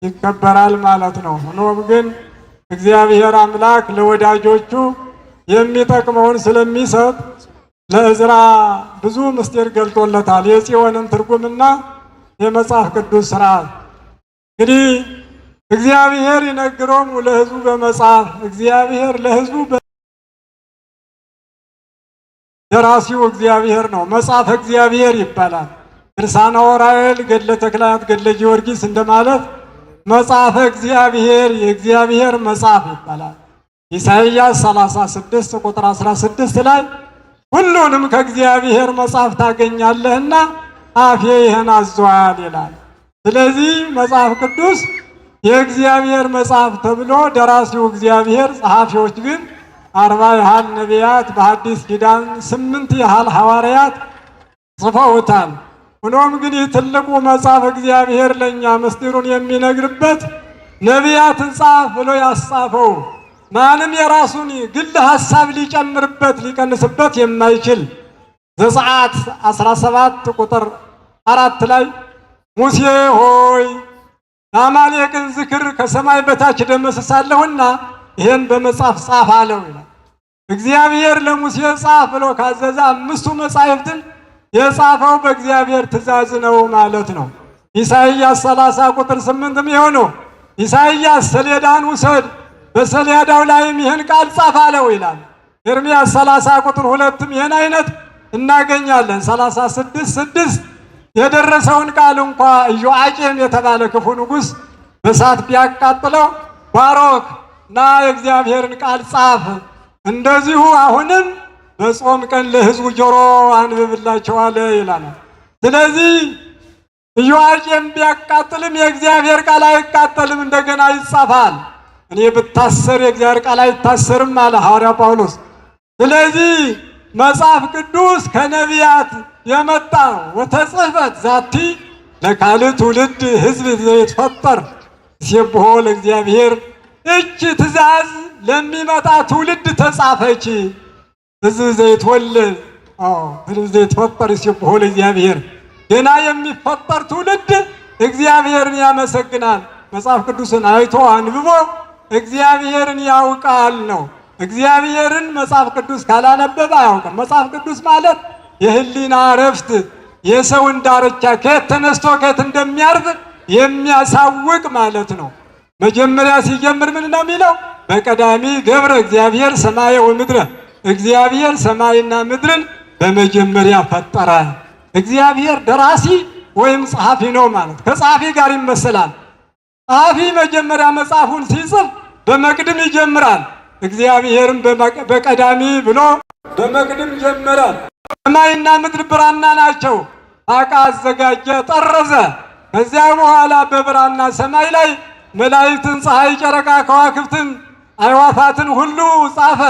ይከበራል ማለት ነው። ሆኖም ግን እግዚአብሔር አምላክ ለወዳጆቹ የሚጠቅመውን ስለሚሰጥ ለዕዝራ ብዙ ምስጢር ገልጦለታል። የጽዮንን ትርጉምና የመጽሐፍ ቅዱስ ስርዓት እንግዲህ እግዚአብሔር ይነግሮሙ ለሕዝቡ በመጽሐፍ እግዚአብሔር ለሕዝቡ ደራሲው እግዚአብሔር ነው። መጽሐፍ እግዚአብሔር ይባላል። ድርሳነ ዑራኤል፣ ገድለ ተክለሃይማኖት፣ ገድለ ጊዮርጊስ እንደማለት መጽሐፈ እግዚአብሔር የእግዚአብሔር መጽሐፍ ይባላል። ኢሳይያስ 36 ቁጥር 16 ላይ ሁሉንም ከእግዚአብሔር መጽሐፍ ታገኛለህና አፌ ይህን አዟል ይላል። ስለዚህ መጽሐፍ ቅዱስ የእግዚአብሔር መጽሐፍ ተብሎ ደራሲው እግዚአብሔር፣ ጸሐፊዎች ግን 40 ያህል ነቢያት በሐዲስ ኪዳን 8 ያህል ሐዋርያት ጽፈውታል። ሆኖም ግን ትልቁ መጽሐፍ እግዚአብሔር ለእኛ ምስጢሩን የሚነግርበት ነቢያትን ጻፍ ብሎ ያስጻፈው ማንም የራሱን ግል ሐሳብ ሊጨምርበት ሊቀንስበት የማይችል ዘጸአት 17 ቁጥር 4 ላይ ሙሴ ሆይ የአማሌቅን ዝክር ከሰማይ በታች ደመስሳለሁና ይህን በመጽሐፍ ጻፍ አለው ይላል። እግዚአብሔር ለሙሴ ጻፍ ብሎ ካዘዘ 5ቱ መጻሕፍትን የጻፈው በእግዚአብሔር ትእዛዝ ነው ማለት ነው። ኢሳይያስ 30 ቁጥር 8 የሆነው ኢሳይያስ ሰሌዳን ውሰድ በሰሌዳው ላይም ይህን ቃል ጻፍ አለው ይላል። ኤርምያስ 30 ቁጥር 2 ይህን አይነት እናገኛለን። 36:6 የደረሰውን ቃል እንኳ ኢዮአቄም የተባለ ክፉ ንጉሥ በእሳት ቢያቃጥለው ባሮክ ና የእግዚአብሔርን ቃል ጻፍ፣ እንደዚሁ አሁንም በጾም ቀን ለሕዝቡ ጆሮ አንብብላቸው አለ ይላል። ስለዚህ ኢዮአቄም ቢያቃጥልም የእግዚአብሔር ቃል አይቃጠልም፣ እንደገና ይጻፋል። እኔ ብታሰር የእግዚአብሔር ቃል አይታሰርም አለ ሐዋርያ ጳውሎስ። ስለዚህ መጽሐፍ ቅዱስ ከነቢያት የመጣ ነው። ወተጽሕፈት ዛቲ ለካልእ ትውልድ ሕዝብ ዘይትፈጠር ይሴብሖ ለእግዚአብሔር። እች ትእዛዝ ለሚመጣ ትውልድ ተጻፈች። ሕዝብ ዘይትወለድ ሕዝብ ዘይትፈጠር ይሴብሖ ለእግዚአብሔር። ገና የሚፈጠር ትውልድ እግዚአብሔርን ያመሰግናል። መጽሐፍ ቅዱስን አይቶ አንብቦ እግዚአብሔርን ያውቃል ነው። እግዚአብሔርን መጽሐፍ ቅዱስ ካላነበበ አያውቅም። መጽሐፍ ቅዱስ ማለት የህሊና እረፍት፣ የሰውን ዳርቻ ከየት ተነስቶ ከየት እንደሚያርፍ የሚያሳውቅ ማለት ነው። መጀመሪያ ሲጀምር ምን ነው የሚለው? በቀዳሚ ገብረ እግዚአብሔር ሰማየ ወምድረ። እግዚአብሔር ሰማይና ምድርን በመጀመሪያ ፈጠረ። እግዚአብሔር ደራሲ ወይም ጸሐፊ ነው ማለት ከጸሐፊ ጋር ይመሰላል። ጸሐፊ መጀመሪያ መጽሐፉን ሲጽፍ በመቅድም ይጀምራል። እግዚአብሔርም በቀዳሚ ብሎ በመቅድም ጀመረ። ሰማይና ምድር ብራና ናቸው። አቃ አዘጋጀ፣ ጠረዘ። ከዚያ በኋላ በብራና ሰማይ ላይ መላእክትን፣ ፀሐይ፣ ጨረቃ፣ ከዋክብትን፣ አዕዋፋትን ሁሉ ጻፈ።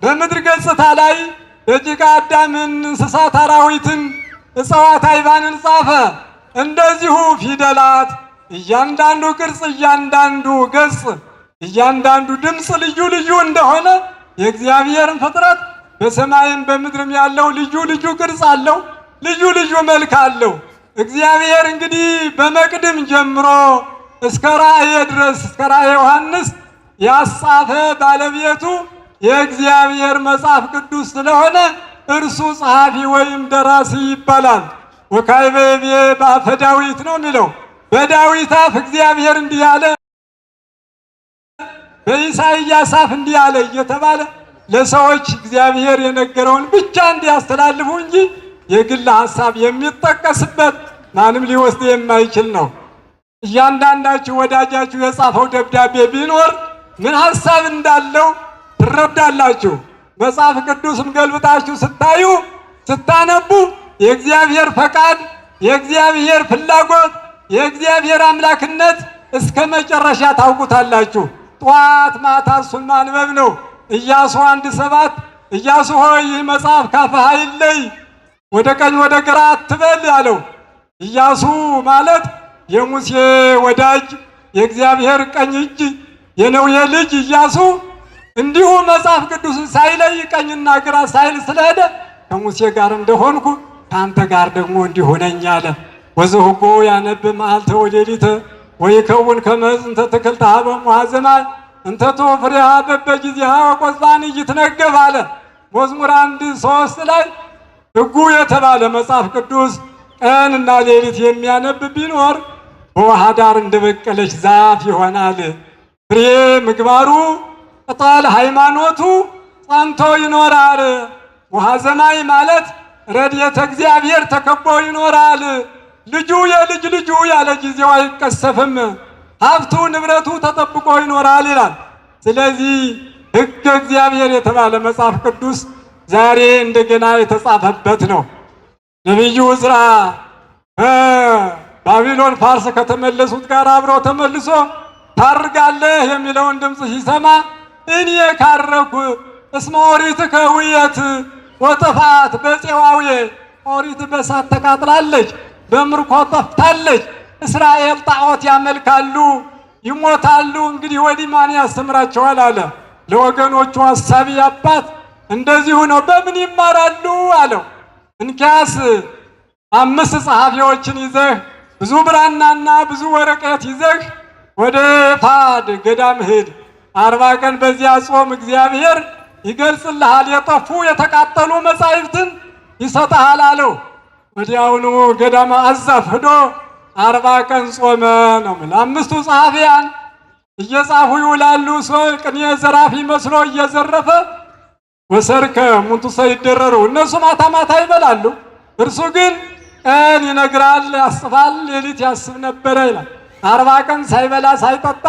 በምድር ገጽታ ላይ ደቂቀ አዳምን፣ እንስሳት፣ አራዊትን፣ እጽዋት፣ አይባንን ጻፈ። እንደዚሁ ፊደላት፣ እያንዳንዱ ቅርጽ፣ እያንዳንዱ ገጽ፣ እያንዳንዱ ድምፅ ልዩ ልዩ እንደሆነ የእግዚአብሔርን ፍጥረት በሰማይም በምድርም ያለው ልዩ ልዩ ቅርጽ አለው፣ ልዩ ልዩ መልክ አለው። እግዚአብሔር እንግዲህ በመቅድም ጀምሮ እስከ ራእየ ድረስ እስከ ራእየ ዮሐንስ ያጻፈ ባለቤቱ የእግዚአብሔር መጽሐፍ ቅዱስ ስለሆነ እርሱ ጸሐፊ ወይም ደራሲ ይባላል። ወካዕበ ይቤ በአፈ ዳዊት ነው የሚለው። በዳዊት አፍ እግዚአብሔር እንዲህ አለ፣ በኢሳይያስ አፍ እንዲህ አለ እየተባለ ለሰዎች እግዚአብሔር የነገረውን ብቻ እንዲያስተላልፉ እንጂ የግል ሐሳብ የሚጠቀስበት ማንም ሊወስድ የማይችል ነው። እያንዳንዳችሁ ወዳጃችሁ የጻፈው ደብዳቤ ቢኖር ምን ሐሳብ እንዳለው ትረዳላችሁ። መጽሐፍ ቅዱስም ገልብጣችሁ ስታዩ ስታነቡ የእግዚአብሔር ፈቃድ፣ የእግዚአብሔር ፍላጎት፣ የእግዚአብሔር አምላክነት እስከ መጨረሻ ታውቁታላችሁ። ጠዋት ማታ እሱን ማንበብ ነው። ኢያሱ 1:7 ኢያሱ ሆይ ይህ መጽሐፍ ካፍህ አይለይ፣ ወደ ቀኝ ወደ ግራ አትበል አለው። ኢያሱ ማለት የሙሴ ወዳጅ የእግዚአብሔር ቀኝ እጅ የነዌ ልጅ ኢያሱ እንዲሁ መጽሐፍ ቅዱስን ሳይለይ ቀኝና ግራ ሳይል ስለሄደ ከሙሴ ጋር እንደሆንኩ ከአንተ ጋር ደግሞ እንዲሁ ነኝ አለ። ወዘሕጎ ያነብብ መዓልተ ወሌሊተ ወይከውን ከመ እንተ ተክልተ ሀበ እሙሃ ዘማይ እንተ ትወፍሬሃ በበጊዜሃ ወቆጽባን ይትነገብ አለ። መዝሙር 1:3 ላይ ሕጉ የተባለ መጽሐፍ ቅዱስ ቀንና ሌሊት የሚያነብ ቢኖር በውሃ ዳር እንደበቀለች ዛፍ ይሆናል። ፍሬ ምግባሩ ቅጠል ሃይማኖቱ ጸንቶ ይኖራል። ውሃ ዘማይ ማለት ረድኤተ እግዚአብሔር ተከቦ ይኖራል። ልጁ የልጅ ልጁ ያለ ጊዜው አይቀሰፍም። ሀብቱ ንብረቱ ተጠብቆ ይኖራል ይላል። ስለዚህ ሕገ እግዚአብሔር የተባለ መጽሐፍ ቅዱስ ዛሬ እንደገና የተጻፈበት ነው። ነቢዩ ዕዝራ ባቢሎን ፋርስ ከተመለሱት ጋር አብሮ ተመልሶ ታርጋለህ የሚለውን ድምፅ ሲሰማ እኔ ካረኩ እስመ ኦሪትከ ውየት ወጥፋት በፄዋዌ ኦሪት በሳት ተቃጥላለች፣ በምርኮ ጠፍታለች። እስራኤል ጣዖት ያመልካሉ፣ ይሞታሉ። እንግዲህ ወዲህ ማን ያስተምራቸዋል አለ። ለወገኖቹ አሳቢ አባት እንደዚሁ ነው። በምን ይማራሉ አለው። እንኪያስ 5 ጸሐፊዎችን ይዘህ ብዙ ብራናና ብዙ ወረቀት ይዘህ ወደ ፋድ ገዳም ሂድ። 40 ቀን በዚያ ጾም፣ እግዚአብሔር ይገልጽልሃል፣ የጠፉ የተቃጠሉ መጻሕፍትን ይሰጥሃል አለው። ወዲያውኑ ገዳመ አዛፍ ሂዶ 40 ቀን ጾመ ነው። 5ቱ ጸሐፊያን እየጻፉ ይውላሉ። ቅኔ ዘራፊ መስሎ እየዘረፈ ወሰርከ ሙንቱሰ ይደረሩ። እነሱ ማታ ማታ ይበላሉ፣ እርሱ ግን ቀን ይነግራል፣ ያስፋል፣ ሌሊት ያስብ ነበረ ይላል። 40 ቀን ሳይበላ ሳይጠጣ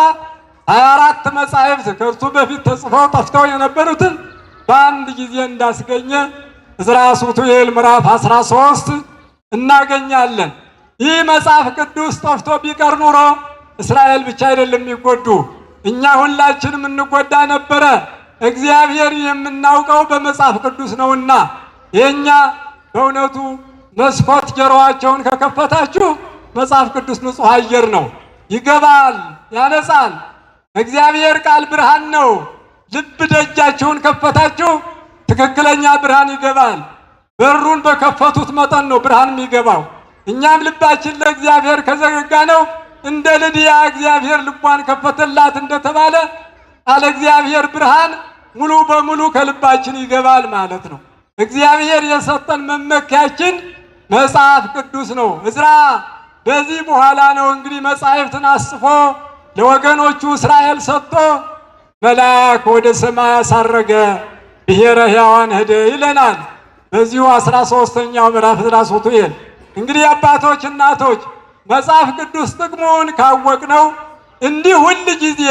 24 መጻሕፍት ከእርሱ በፊት ተጽፈው ጠፍተው የነበሩትን በአንድ ጊዜ እንዳስገኘ ዕዝራ ሱቱኤል ምዕራፍ 13 እናገኛለን። ይህ መጽሐፍ ቅዱስ ጠፍቶ ቢቀር ኑሮ እስራኤል ብቻ አይደለም የሚጎዱ፣ እኛ ሁላችንም እንጎዳ ነበረ። እግዚአብሔር የምናውቀው በመጽሐፍ ቅዱስ ነውና የኛ በእውነቱ መስኮት ጆሮአቸውን ከከፈታችሁ መጽሐፍ ቅዱስ ንጹሕ አየር ነው፣ ይገባል፣ ያነጻል። እግዚአብሔር ቃል ብርሃን ነው። ልብ ደጃችሁን ከፈታችሁ ትክክለኛ ብርሃን ይገባል። በሩን በከፈቱት መጠን ነው ብርሃን የሚገባው። እኛም ልባችን ለእግዚአብሔር ከዘጋ ነው እንደ ልድያ እግዚአብሔር ልቧን ከፈተላት እንደተባለ ቃለ እግዚአብሔር ብርሃን ሙሉ በሙሉ ከልባችን ይገባል ማለት ነው። እግዚአብሔር የሰጠን መመኪያችን መጽሐፍ ቅዱስ ነው። ዕዝራ በዚህ በኋላ ነው እንግዲህ መጻሕፍትን አስፎ ለወገኖቹ እስራኤል ሰጥቶ መልአክ ወደ ሰማይ አሳረገ፣ ብሔረ ሕያዋን ሄደ ይለናል። በዚሁ 13ኛው ምዕራፍ ዕዝራ ሱቱኤል። እንግዲህ አባቶች እናቶች መጽሐፍ ቅዱስ ጥቅሙን ካወቅነው እንዲህ ሁል ጊዜ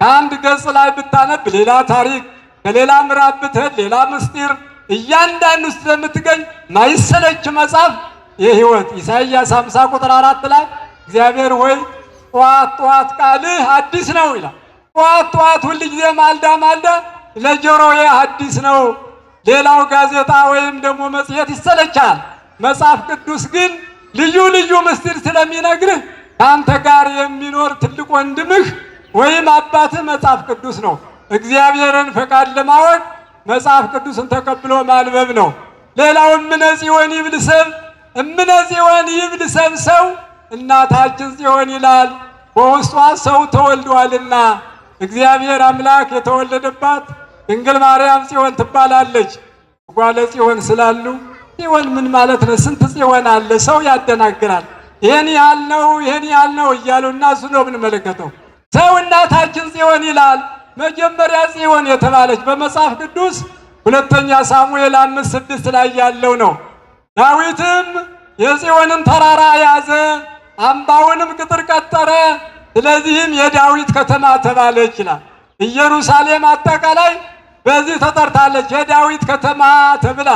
ከአንድ ገጽ ላይ ብታነብ ሌላ ታሪክ፣ ከሌላ ምዕራፍ ብትሄድ ሌላ ምስጢር እያንዳንዱ ስለምትገኝ ማይሰለች መጽሐፍ የሕይወት ኢሳይያስ 50 ቁጥር 4 ላይ እግዚአብሔር ሆይ ጠዋት ጠዋት ቃልህ አዲስ ነው ይላል። ጠዋት ጠዋት ሁል ጊዜ ማልዳ ማልዳ ለጆሮዬ አዲስ ነው። ሌላው ጋዜጣ ወይም ደግሞ መጽሔት ይሰለቻል። መጽሐፍ ቅዱስ ግን ልዩ ልዩ ምስጢር ስለሚነግርህ ከአንተ ጋር የሚኖር ትልቅ ወንድምህ ወይም አባትህ መጽሐፍ ቅዱስ ነው። እግዚአብሔርን ፈቃድ ለማወቅ መጽሐፍ ቅዱስን ተቀብሎ ማንበብ ነው። ሌላው እምነ ጽዮን ይብል ሰብ፣ እምነ ጽዮን ይብል ሰብ ሰው እናታችን ጽዮን ይላል፣ በውስጧ ሰው ተወልዷልና። እግዚአብሔር አምላክ የተወለደባት ድንግል ማርያም ጽዮን ትባላለች። ጓለ ጽዮን ስላሉ ጽዮን ምን ማለት ነው? ስንት ጽዮን አለ? ሰው ያደናግራል። ይሄን ያህል ነው ይሄን ያህል ነው እያሉ እና እሱ ነው የምንመለከተው። ሰው እናታችን ጽዮን ይላል። መጀመሪያ ጽዮን የተባለች በመጽሐፍ ቅዱስ 2ኛ ሳሙኤል 5:6 ላይ ያለው ነው። ዳዊትም የጽዮንን ተራራ ያዘ፣ አምባውንም ቅጥር ቀጠረ፣ ስለዚህም የዳዊት ከተማ ተባለች ይላል። ኢየሩሳሌም አጠቃላይ በዚህ ተጠርታለች፣ የዳዊት ከተማ ተብላ።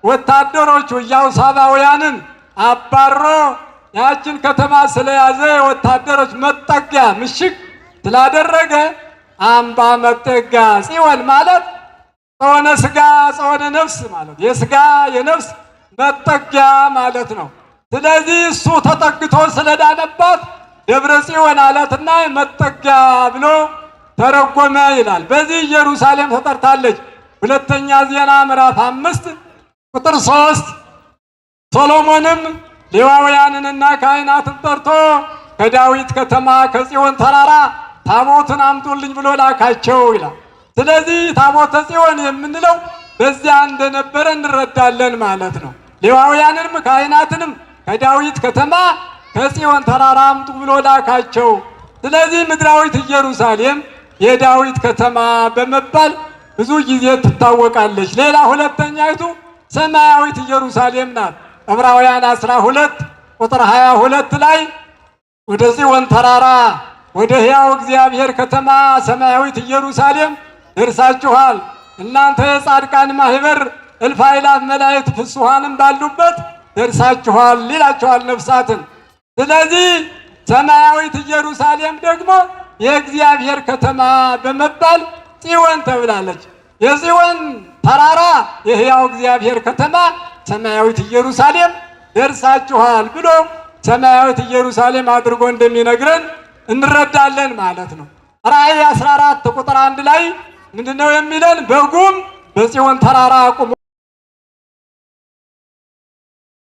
ወታደሮቹ ኢያቡሳውያንን አባሮ ያችን ከተማ ስለያዘ ወታደሮች መጠጊያ ምሽግ ስላደረገ አምባ መጠጊያ። ጽዮን ማለት ጾነ ሥጋ ጾነ ነፍስ ማለት የሥጋ የነፍስ መጠጊያ ማለት ነው። ስለዚህ እሱ ተጠግቶ ስለዳነባት ደብረ ጽዮን አላትና መጠጊያ ብሎ ተረጎመ ይላል። በዚህ ኢየሩሳሌም ተጠርታለች። 2ኛ ዜና ምዕራፍ 5 ቁጥር 3 ሶሎሞንም ሌዋውያንንና ካህናትን ጠርቶ ከዳዊት ከተማ ከጽዮን ተራራ ታቦትን አምጡልኝ ብሎ ላካቸው ይላል። ስለዚህ ታቦተ ጽዮን የምንለው በዚያ እንደነበረ እንረዳለን ማለት ነው። ሌዋውያንንም ካህናትንም ከዳዊት ከተማ ከጽዮን ተራራ አምጡ ብሎ ላካቸው። ስለዚህ ምድራዊት ኢየሩሳሌም የዳዊት ከተማ በመባል ብዙ ጊዜ ትታወቃለች። ሌላ ሁለተኛይቱ ሰማያዊት ኢየሩሳሌም ናት። ዕብራውያን 12 ቁጥር 22 ላይ ወደ ጽዮን ተራራ ወደ ሕያው እግዚአብሔር ከተማ ሰማያዊት ኢየሩሳሌም ደርሳችኋል፣ እናንተ የጻድቃን ማህበር እልፍ አእላፍ መላእክት ፍጹሐንም ባሉበት ደርሳችኋል ይላቸዋል ነፍሳትን። ስለዚህ ሰማያዊት ኢየሩሳሌም ደግሞ የእግዚአብሔር ከተማ በመባል ጽዮን ተብላለች። የጽዮን ተራራ የሕያው እግዚአብሔር ከተማ ሰማያዊት ኢየሩሳሌም ደርሳችኋል ብሎ ሰማያዊት ኢየሩሳሌም አድርጎ እንደሚነግረን እንረዳለን ማለት ነው። ራእይ 14 ቁጥር 1 ላይ ምንድነው የሚለን? በጉም በጽዮን ተራራ ቆሞ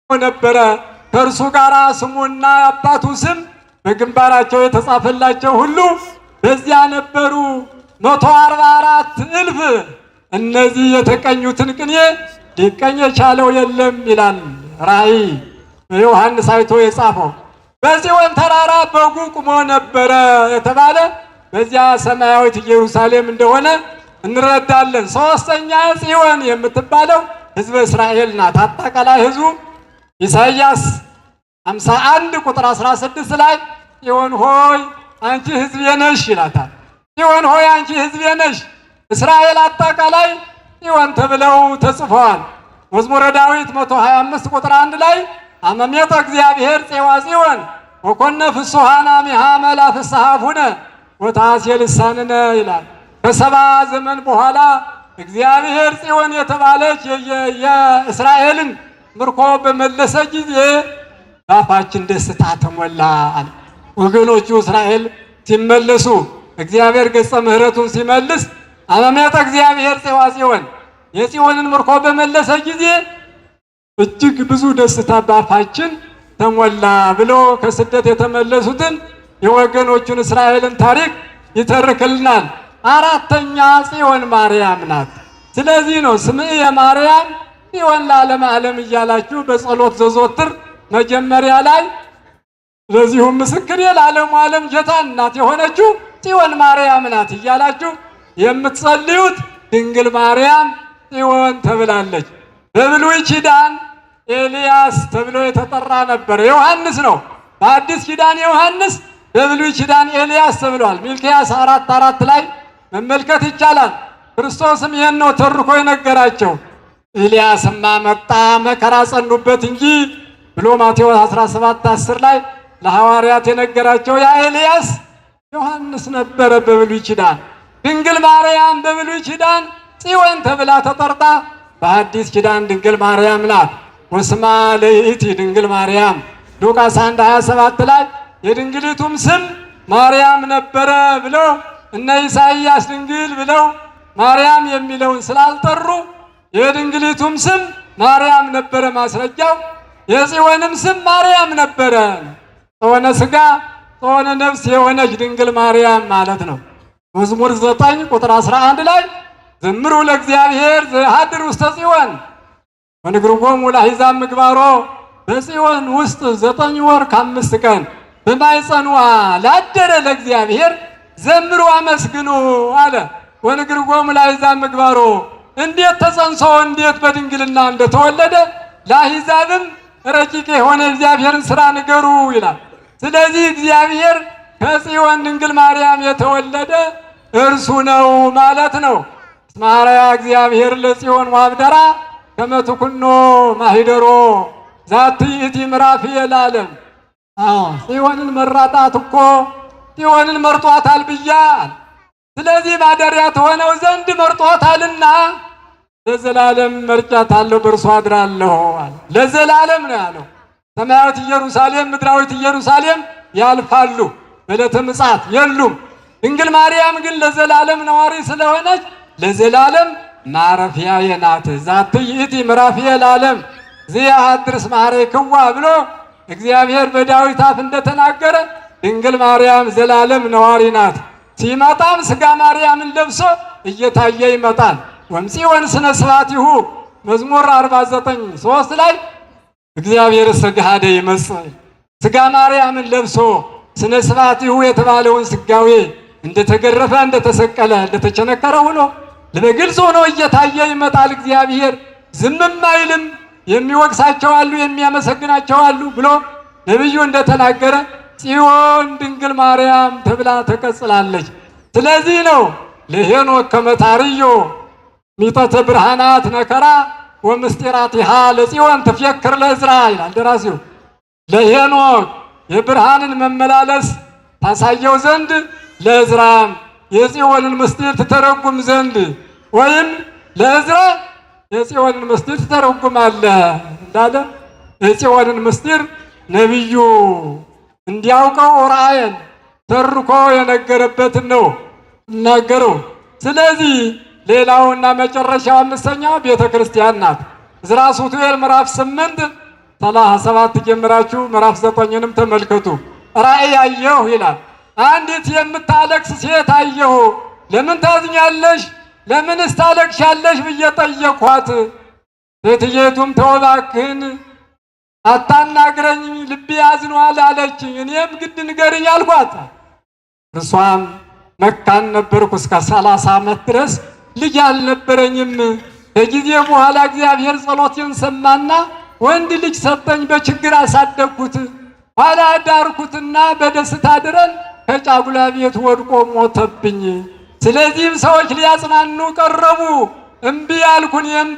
ነበረ፣ ከእርሱ ጋር ስሙና አባቱ ስም በግንባራቸው የተጻፈላቸው ሁሉ በዚያ ነበሩ 144,000። እነዚህ የተቀኙትን ቅኔ ሊቀኝ የቻለው የለም ይላል ራእይ ዮሐንስ አይቶ የጻፈው። በጽዮን ተራራ በጉ ቆሞ ነበረ የተባለ በዚያ ሰማያዊት ኢየሩሳሌም እንደሆነ እንረዳለን። ሶስተኛ ጽዮን የምትባለው ሕዝበ እስራኤል ናት። አጠቃላይ ሕዝቡ ኢሳይያስ 51 ቁጥር 16 ላይ ጽዮን ሆይ አንቺ ሕዝቤ ነሽ ይላታል። ጽዮን ሆይ አንቺ ሕዝቤ ነሽ። እስራኤል አጠቃላይ ጽዮን ተብለው ተጽፈዋል። መዝሙረ ዳዊት 125 ቁጥር 1 ላይ አመሜተ እግዚአብሔር ፄዋ ጽዮን ወኮነ ፍሱሃና ሚሃ መላ ፍስሐፉነ ወታሴ ልሳንነ ይላል። ከሰባ ዘመን በኋላ እግዚአብሔር ጽዮን የተባለች የእስራኤልን ምርኮ በመለሰ ጊዜ በአፋችን ደስታ ተሞላ አለ። ወገኖቹ እስራኤል ሲመለሱ እግዚአብሔር ገጸ ምሕረቱን ሲመልስ አመሜተ እግዚአብሔር ፄዋ ጽዮን የጽዮንን ምርኮ በመለሰ ጊዜ እጅግ ብዙ ደስታ በአፋችን ተሞላ ብሎ ከስደት የተመለሱትን የወገኖቹን እስራኤልን ታሪክ ይተርክልናል። አራተኛ ጽዮን ማርያም ናት። ስለዚህ ነው ስምዕ የማርያም ጽዮን ለዓለመ ዓለም እያላችሁ በጸሎት ዘወትር መጀመሪያ ላይ ለዚሁም ምስክሬ ለዓለሙ ዓለም ጌታ እናት የሆነችው ጽዮን ማርያም ናት እያላችሁ የምትጸልዩት ድንግል ማርያም ጽዮን ተብላለች። በብሉይ ኪዳን ኤልያስ ተብሎ የተጠራ ነበር። ዮሐንስ ነው። በአዲስ ኪዳን ዮሐንስ፣ በብሉይ ኪዳን ኤልያስ ተብሏል። ሚልክያስ 4:4 ላይ መመልከት ይቻላል። ክርስቶስም ይህን ነው ተርኮ የነገራቸው። ኤልያስማ መጣ መከራ ጸኑበት እንጂ ብሎ ማቴዎስ 17:10 ላይ ለሐዋርያት የነገራቸው ያ ኤልያስ ዮሐንስ ነበረ በብሉይ ኪዳን። ድንግል ማርያም በብሉይ ኪዳን ጽዮን ተብላ ተጠርታ በአዲስ ኪዳን ድንግል ማርያም ናት። ወስማ ለይእቲ ድንግል ማርያም ሉቃስ 1:27 ላይ የድንግሊቱም ስም ማርያም ነበረ ብለው እነ ኢሳይያስ ድንግል ብለው ማርያም የሚለውን ስላልጠሩ የድንግሊቱም ስም ማርያም ነበረ ማስረጃው። የጽዮንም ስም ማርያም ነበረ። ጾነ ሥጋ ጾነ ነፍስ የሆነች ድንግል ማርያም ማለት ነው። መዝሙር 9 ቁጥር 11 ላይ ዘምሩ ለእግዚአብሔር ዘያድር ውስተ ጽዮን ወንግርጎሙ ለአሕዛብ ምግባሮ። በጽዮን ውስጥ 9 ወር ከ5 ቀን በማኅፀኗ ላደረ ለእግዚአብሔር ዘምሩ አመስግኑ አለ። ወንግርጎሙ ለአሕዛብ ምግባሮ፣ እንዴት ተጸንሶ እንዴት በድንግልና እንደተወለደ ለአሕዛብም ረቂቅ የሆነ እግዚአብሔርን ሥራ ንገሩ ይላል። ስለዚህ እግዚአብሔር ከጽዮን ድንግል ማርያም የተወለደ እርሱ ነው ማለት ነው። እስመ ኀረያ እግዚአብሔር ለጽዮን ወአብደራ ከመ ትኩኖ ማኅደሮ ዛቲ ይእቲ ምዕራፍየ ለዓለም። ጽዮንን መራጣት እኮ ጽዮንን መርጧታል ብያል። ስለዚህ ማደሪያ ትሆነው ዘንድ መርጧታልና ለዘላለም መርጫታለሁ፣ በእርሷ አድራለሁ አለ። ለዘላለም ነው ያለው። ሰማያዊት ኢየሩሳሌም ምድራዊት ኢየሩሳሌም ያልፋሉ፣ በዕለተ ምጽአት የሉም። ድንግል ማርያም ግን ለዘላለም ነዋሪ ስለሆነች ለዘላለም ማረፊያዬ ናት። ዛቲ ይእቲ ምዕራፍየ ለዓለም ዘያድር እስመ ኀሬክዋ ብሎ እግዚአብሔር በዳዊት አፍ እንደተናገረ ድንግል ማርያም ዘላለም ነዋሪ ናት። ሲመጣም ሥጋ ማርያምን ለብሶ እየታየ ይመጣል። ወምጽዮን ስነ ስብሐቲሁ መዝሙር 49:3 ላይ እግዚአብሔር ሥጋደ ይመጽእ ሥጋ ማርያምን ለብሶ ስነ ስብሐቲሁ የተባለውን ሥጋዌ እንደተገረፈ፣ እንደተሰቀለ፣ እንደተቸነከረ ሆኖ በግልጽ ሆኖ እየታየ ይመጣል። እግዚአብሔር ዝምም አይልም። የሚወቅሳቸው አሉ፣ የሚያመሰግናቸው አሉ ብሎ ነቢዩ እንደተናገረ ጽዮን ድንግል ማርያም ተብላ ተቀጽላለች። ስለዚህ ነው ለሄኖክ ከመታርዮ ሚጠተ ብርሃናት ነከራ ወምስጢራቲሃ ለጽዮን ተፍየክር ለዕዝራ ይላል ደራሲው። ለሄኖክ የብርሃንን መመላለስ ታሳየው ዘንድ ለዕዝራም የጽዮንን ምስጢር ትተረጉም ዘንድ ወይም ለዕዝራ የጽዮንን ምስጢር ትተረጉማለህ እንዳለ የጽዮንን ምስጢር ነቢዩ እንዲያውቀው ራእይን ተርኮ የነገረበትን ነው እናገረው። ስለዚህ ሌላውና መጨረሻው አምስተኛው ቤተ ክርስቲያን ናት። ዕዝራ ሱቱኤል ምዕራፍ 8:37 ጀምራችሁ ምዕራፍ 9ንም ተመልከቱ። ራእይ አየሁ ይላል። አንዲት የምታለቅስ ሴት አየሁ። ለምን ታዝኛለሽ? ለምንስ ታለቅሻለሽ ብዬ ጠየኳት። ሴትየቱም ተው እባክህን አታናግረኝ፣ ልቤ ያዝኗል አለች። እኔም ግድ ንገርኝ አልኳት። እርሷም መካን ነበርኩ፣ እስከ 30 ዓመት ድረስ ልጅ አልነበረኝም። ከጊዜ በኋላ እግዚአብሔር ጸሎቴን ሰማና ወንድ ልጅ ሰጠኝ። በችግር አሳደግኩት። ኋላ ዳርኩትና በደስታ ድረን ከጫጉላ ቤት ወድቆ ሞተብኝ። ስለዚህም ሰዎች ሊያጽናኑ ቀረቡ። እምቢ አልኩ። እኔም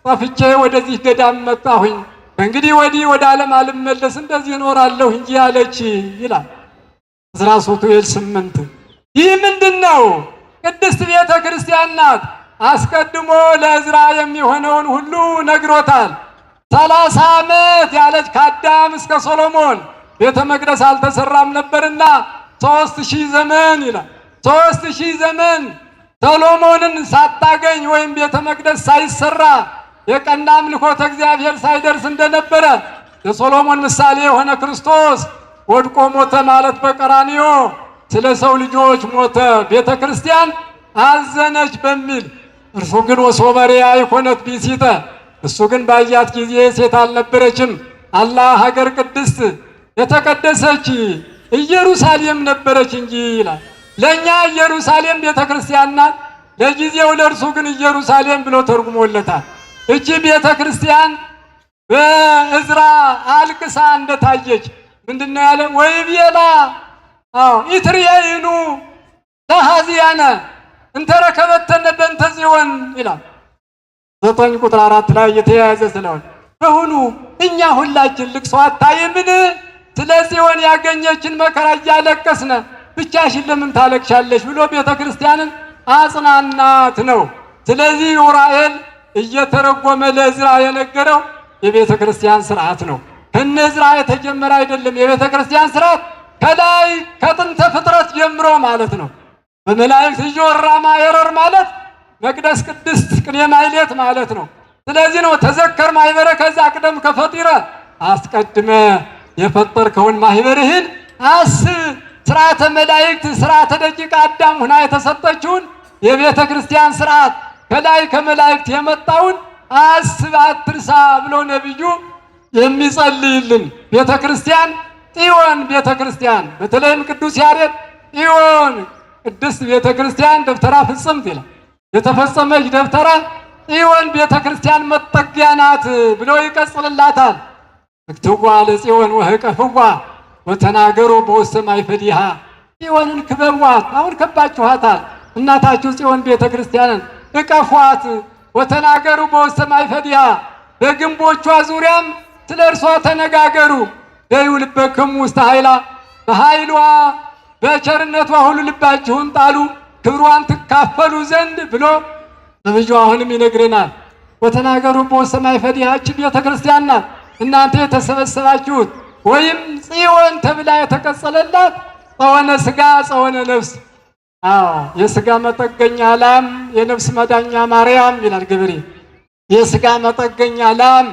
ጠፍቼ ወደዚህ ገዳም መጣሁኝ። እንግዲህ ወዲህ ወደ ዓለም አልመለስ፣ እንደዚህ እኖራለሁ እንጂ አለች ይላል ዕዝራ ሱቱኤል 8። ይህ ምንድን ነው? ቅድስት ቤተ ክርስቲያን ናት። አስቀድሞ ለዕዝራ የሚሆነውን ሁሉ ነግሮታል። 30 ዓመት ያለች ከአዳም እስከ ሶሎሞን ቤተ መቅደስ አልተሰራም ነበርና 3000 ዘመን ይላል። 3000 ዘመን ሶሎሞንን ሳታገኝ ወይም ቤተ መቅደስ ሳይሰራ የቀና አምልኮተ እግዚአብሔር ሳይደርስ እንደነበረ የሶሎሞን ምሳሌ የሆነ ክርስቶስ ወድቆ ሞተ ማለት በቀራንዮ ስለ ሰው ልጆች ሞተ። ቤተ ክርስቲያን አዘነች በሚል እርሱ ግን ወሶበሪያ ይኮነት ቢሲተ እሱ ግን ባያት ጊዜ ሴት አልነበረችም። አላህ ሀገር ቅድስት የተቀደሰች ኢየሩሳሌም ነበረች እንጂ ይላል። ለእኛ ኢየሩሳሌም ቤተ ክርስቲያን ናት። ለጊዜው ለእርሱ ግን ኢየሩሳሌም ብሎ ተርጉሞለታል። እቺ ቤተ ክርስቲያን በዕዝራ አልቅሳ እንደታየች ምንድነው ያለ? ወይቤላ ኢትርየይኑ ለሃዚያነ እንተረከበተነ በእንተ ጽዮን ይላል 9:4 ላይ የተያያዘ ስለሆነ በሁኑ እኛ ሁላችን ልቅሶ አታይምን? ስለ ጽዮን ያገኘችን መከራ እያለቀስነ ብቻሽን ለምን ታለቅሻለሽ ብሎ ቤተ ክርስቲያንን አጽናናት ነው። ስለዚህ ዑራኤል እየተረጎመ ለዕዝራ የነገረው የቤተ ክርስቲያን ስርዓት ነው። ከነ ዕዝራ የተጀመረ አይደለም። የቤተ ክርስቲያን ስርዓት ከላይ ከጥንተ ፍጥረት ጀምሮ ማለት ነው። በመላእክት እየወራ ማየረር ማለት መቅደስ ቅድስት ቅኔ ማሕሌት ማለት ነው። ስለዚህ ነው ተዘከር ማኅበረ ከዛ ቅደም ከፈጢረ አስቀድመ የፈጠርከውን ማኅበርህን አስብ። ስርዓተ መላእክት ስርዓተ ደቂቀ አዳም ሁና የተሰጠችውን የቤተ ክርስቲያን ስርዓት ከላይ ከመላእክት የመጣውን አስብ አትርሳ ብሎ ነቢዩ የሚጸልይልን ቤተ ክርስቲያን ጽዮን ቤተ ክርስቲያን በተለይም ቅዱስ ያሬድ ጽዮን ቅድስት ቤተ ክርስቲያን ደብተራ ፍጽምት ይላል። የተፈጸመች ደብተራ ጽዮን ቤተ ክርስቲያን መጠጊያ ናት ብሎ ይቀጽልላታል። እክትዋ ለጽዮን ወህቀፍዋ ወተናገሩ በውስተ ማይፈዲሃ ጽዮንን ክበቧት። አሁን ከባችኋታል። እናታችሁ ጽዮን ቤተ ክርስቲያንን እቀፏት። ወተናገሩ በውስተ ማይፈዲሃ በግንቦቿ ዙሪያም ስለ እርሷ ተነጋገሩ። ደዩ ልበክሙ ውስተ ኃይላ በኃይሏ በቸርነቷ ሁሉ ልባችሁን ጣሉ ክብሯን ትካፈሉ ዘንድ ብሎ ነብዩ አሁንም ይነግረናል። ወተናገሩ በውስተ ማይፈዲሃ ቤተ ክርስቲያን ናት። እናንተ የተሰበሰባችሁት ወይም ጽዮን ተብላ የተቀጸለላት ጸወነ ሥጋ ጸወነ ነፍስ። የሥጋ መጠገኛ ላም የነፍስ መዳኛ ማርያም ይላል ግብሬ። የሥጋ መጠገኛ ላም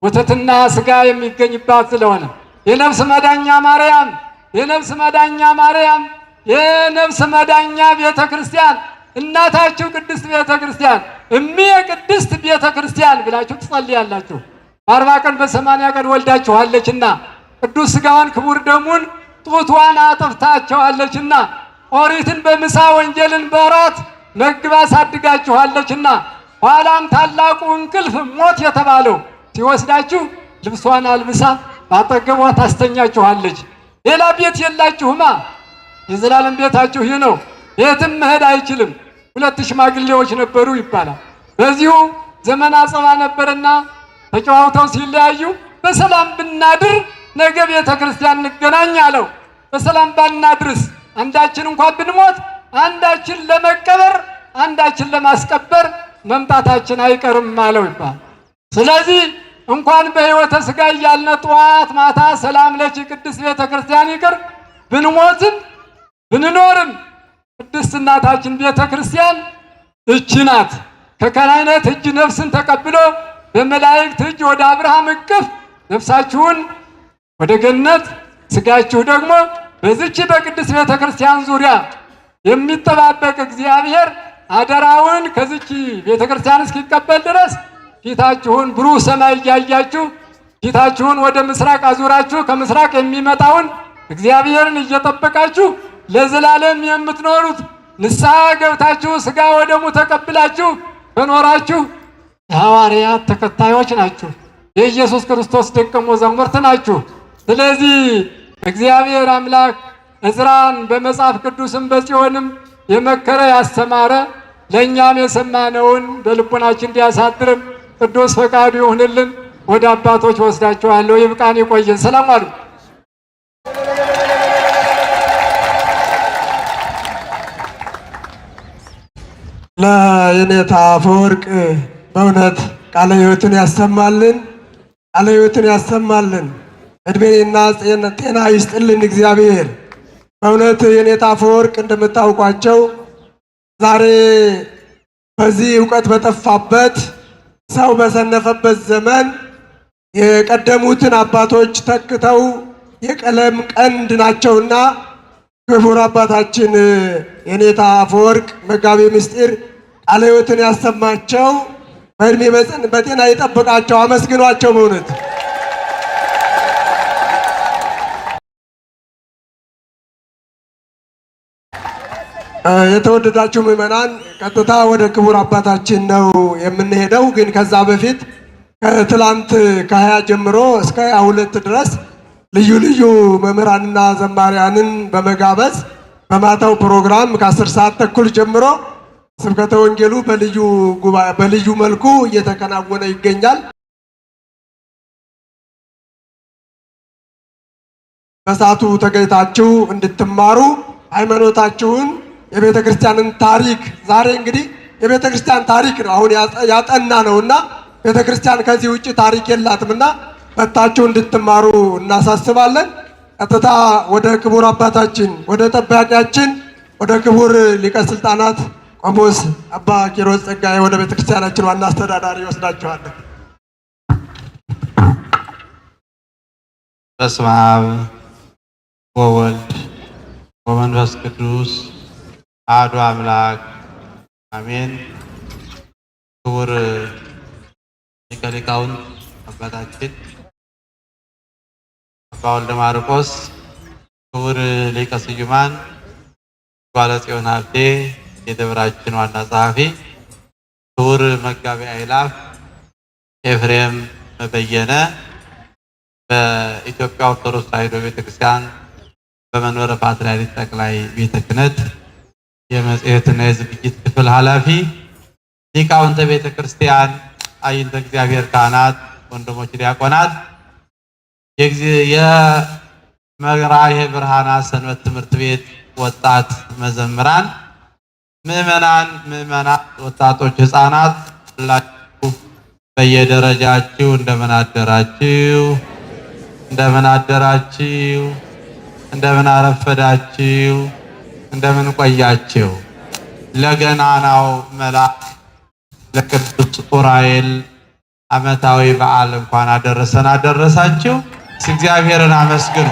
ወተትና ሥጋ የሚገኝባት ስለሆነ የነፍስ መዳኛ ማርያም የነፍስ መዳኛ ማርያም፣ የነፍስ መዳኛ ቤተ ክርስቲያን እናታችሁ ቅድስት ቤተ ክርስቲያን እምየ ቅድስት ቤተ ክርስቲያን ብላችሁ ትጸልያላችሁ። በ40 ቀን በ80 ቀን ወልዳችኋለችና ቅዱስ ሥጋዋን ክቡር ደሙን ጡቷን አጥፍታችኋለችና ኦሪትን በምሳ ወንጌልን በራት መግባ አሳድጋችኋለችና ኋላም ታላቁ እንቅልፍ ሞት የተባለው ሲወስዳችሁ ልብሷን አልብሳ ባጠገቧ ታስተኛችኋለች። ሌላ ቤት የላችሁማ። የዘላለም ቤታችሁ ይህ ነው። የትም መሄድ አይችልም። 2 ሽማግሌዎች ነበሩ ይባላል። በዚሁ ዘመን አጸባ ነበርና ተጨዋውተው ሲለያዩ በሰላም ብናድር ነገ ቤተ ክርስቲያን እንገናኝ አለው። በሰላም ባናድርስ አንዳችን እንኳን ብንሞት አንዳችን ለመቀበር አንዳችን ለማስቀበር መምጣታችን አይቀርም አለው ይባላል። ስለዚህ እንኳን በሕይወተ ሥጋ እያልነ ጠዋት ማታ ሰላም ለኪ ቅድስት ቤተ ክርስቲያን ይቅር ብንሞትም ብንኖርም ቅድስት እናታችን ቤተ ክርስቲያን እቺ ናት። ከካህናት እጅ ነፍስን ተቀብሎ በመላእክት እጅ ወደ አብርሃም እቅፍ ነፍሳችሁን ወደ ገነት ሥጋችሁ ደግሞ በዚች በቅድስት ቤተ ክርስቲያን ዙሪያ የሚጠባበቅ እግዚአብሔር አደራውን ከዚች ቤተ ክርስቲያን እስኪቀበል ድረስ ፊታችሁን ብሩህ ሰማይ እያያችሁ ፊታችሁን ወደ ምስራቅ አዙራችሁ ከምስራቅ የሚመጣውን እግዚአብሔርን እየጠበቃችሁ ለዘላለም የምትኖሩት ንስሐ ገብታችሁ ሥጋ ወደሙ ተቀብላችሁ በኖራችሁ የሐዋርያት ተከታዮች ናችሁ። የኢየሱስ ክርስቶስ ደቀ መዛሙርት ናችሁ። ስለዚህ እግዚአብሔር አምላክ ዕዝራን በመጽሐፍ ቅዱስም በጽዮንም የመከረ ያስተማረ ለእኛም የሰማነውን በልቡናችን እንዲያሳድርም ቅዱስ ፈቃዱ ይሁንልን። ወደ አባቶች ወስዳችኋለሁ። ይብቃን፣ ይቆየን። ሰላም አሉ። ለየኔታ አፈወርቅ በእውነት ቃለ ሕይወትን ያሰማልን፣ ቃለ ሕይወትን ያሰማልን፣ እድሜና ጤና ይስጥልን እግዚአብሔር። በእውነት የኔታ አፈወርቅ እንደምታውቋቸው ዛሬ በዚህ ዕውቀት በጠፋበት ሰው በሰነፈበት ዘመን የቀደሙትን አባቶች ተክተው የቀለም ቀንድ ናቸውና ክቡር አባታችን የኔታ አፈወርቅ መጋቤ ምስጢር ቃለ ሕይወትን ያሰማቸው፣ በእድሜ በጤና ይጠብቃቸው። አመስግኗቸው በእውነት። የተወደዳችሁ ምዕመናን ቀጥታ ወደ ክቡር አባታችን ነው የምንሄደው። ግን ከዛ በፊት ከትላንት ከ20 ጀምሮ እስከ 22 ድረስ ልዩ ልዩ መምህራንና ዘማሪያንን በመጋበዝ በማታው ፕሮግራም ከ10 ሰዓት ተኩል ጀምሮ ስብከተ ወንጌሉ በልዩ መልኩ እየተከናወነ ይገኛል። በሰዓቱ ተገኝታችሁ እንድትማሩ ሃይማኖታችሁን የቤተ ክርስቲያንን ታሪክ ዛሬ እንግዲህ የቤተ ክርስቲያን ታሪክ ነው አሁን ያጠና ነውና ቤተ ክርስቲያን ከዚህ ውጭ ታሪክ የላትምና መጣችሁ እንድትማሩ እናሳስባለን። ቀጥታ ወደ ክቡር አባታችን ወደ ጠባቂያችን ወደ ክቡር ሊቀ ስልጣናት ቆሞስ አባ ኪሮስ ጸጋዬ ወደ ቤተ ክርስቲያናችን ዋና አስተዳዳሪ ይወስዳችኋለን። በስመ አብ ወወልድ ወመንፈስ ቅዱስ አሐዱ አምላክ አሜን። ክቡር ሊቀ ሊቃውንት አባታችን አባ ወልደ ማርቆስ፣ ክቡር ሊቀ ስዩማን ጓለ ጽዮን ሀብቴ የደብራችን ዋና ጸሐፊ፣ ክቡር መጋቤ አእላፍ ኤፍሬም በየነ በኢትዮጵያ ኦርቶዶክስ ተዋሕዶ ቤተክርስቲያን በመንበረ ፓትርያርክ ጠቅላይ ቤተ ክህነት የመጽሔትና የዝግጅት ክፍል ኃላፊ፣ ሊቃውንተ ቤተ ክርስቲያን፣ አይንተ እግዚአብሔር ካህናት፣ ወንድሞች ዲያቆናት፣ የመርሐ ብርሃናት ሰንበት ትምህርት ቤት ወጣት መዘምራን፣ ምዕመናን፣ ምዕመናት፣ ወጣቶች፣ ሕፃናት ሁላችሁ በየደረጃችሁ እንደምን አደራችሁ? እንደምን አደራችሁ? እንደምን አረፈዳችሁ? እንደምን ቆያችሁ? ለገናናው መልአክ ለቅዱስ ዑራኤል ዓመታዊ በዓል እንኳን አደረሰን አደረሳችሁ። እግዚአብሔርን አመስግኑ።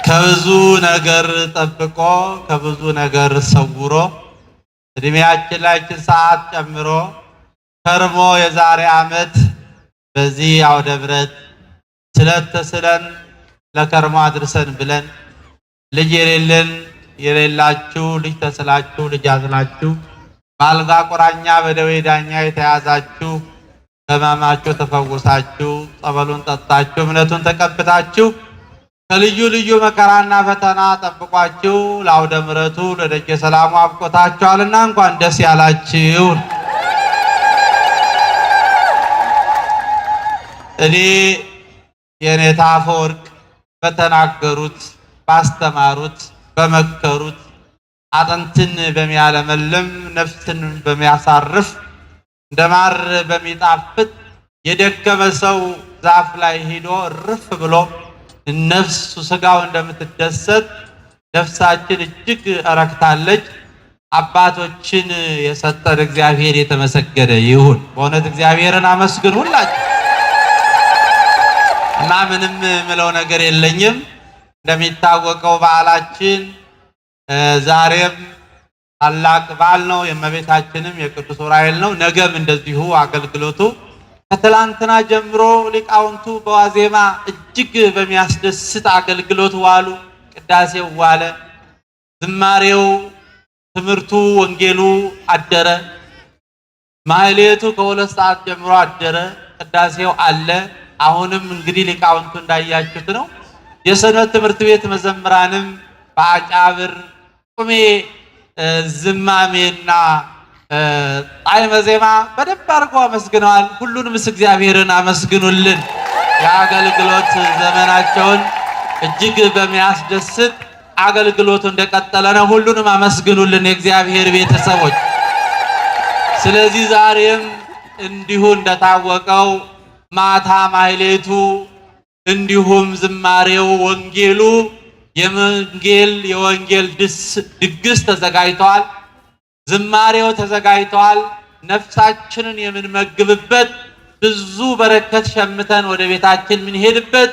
ከብዙ ነገር ጠብቆ ከብዙ ነገር ሰውሮ እድሜያችን ላይ ሰዓት ጨምሮ ከርሞ የዛሬ ዓመት በዚህ አውደ ምሕረት ስለተስለን ለከርሞ አድርሰን ብለን ልጅ የሌለን የሌላችሁ ልጅ ተስላችሁ ልጅ አዝላችሁ በአልጋ ቁራኛ በደዌ ዳኛ የተያዛችሁ በሕመማችሁ ተፈውሳችሁ ጸበሉን ጠጣችሁ እምነቱን ተቀብታችሁ ከልዩ ልዩ መከራና ፈተና ጠብቋችሁ ለአውደ ምሕረቱ ለደጀ ሰላሙ አብቆታችኋልና እንኳን ደስ ያላችሁ። እኔ የኔታ አፈወርቅ በተናገሩት ባስተማሩት በመከሩት አጥንትን በሚያለመልም ነፍስን በሚያሳርፍ እንደማር በሚጣፍጥ የደከመ ሰው ዛፍ ላይ ሄዶ እርፍ ብሎ ነፍሱ ስጋው እንደምትደሰት ነፍሳችን እጅግ እረክታለች። አባቶችን የሰጠን እግዚአብሔር የተመሰገነ ይሁን። በእውነት እግዚአብሔርን አመስግኑ ሁላችሁ እና ምንም ምለው ነገር የለኝም። እንደሚታወቀው በዓላችን ዛሬም ታላቅ በዓል ነው። የእመቤታችንም የቅዱስ ዑራኤል ነው። ነገም እንደዚሁ አገልግሎቱ ከትላንትና ጀምሮ ሊቃውንቱ በዋዜማ እጅግ በሚያስደስት አገልግሎት ዋሉ። ቅዳሴው ዋለ፣ ዝማሬው፣ ትምህርቱ፣ ወንጌሉ አደረ። ማህሌቱ ከሁለት ሰዓት ጀምሮ አደረ። ቅዳሴው አለ። አሁንም እንግዲህ ሊቃውንቱ እንዳያችሁት ነው። የሰንበት ትምህርት ቤት መዘምራንም በአጫብር ቁሜ ዝማሜና ጣዕመ ዜማ በደንብ አድርገው አመስግነዋል። ሁሉንም እግዚአብሔርን አመስግኑልን። የአገልግሎት ዘመናቸውን እጅግ በሚያስደስት አገልግሎቱ እንደቀጠለ ነው። ሁሉንም አመስግኑልን የእግዚአብሔር ቤተሰቦች። ስለዚህ ዛሬም እንዲሁ እንደታወቀው ማታ ማህሌቱ እንዲሁም ዝማሬው ወንጌሉ የወንጌል ድግስ ተዘጋጅቷል። ዝማሬው ተዘጋጅቷል። ነፍሳችንን የምንመግብበት ብዙ በረከት ሸምተን ወደ ቤታችን የምንሄድበት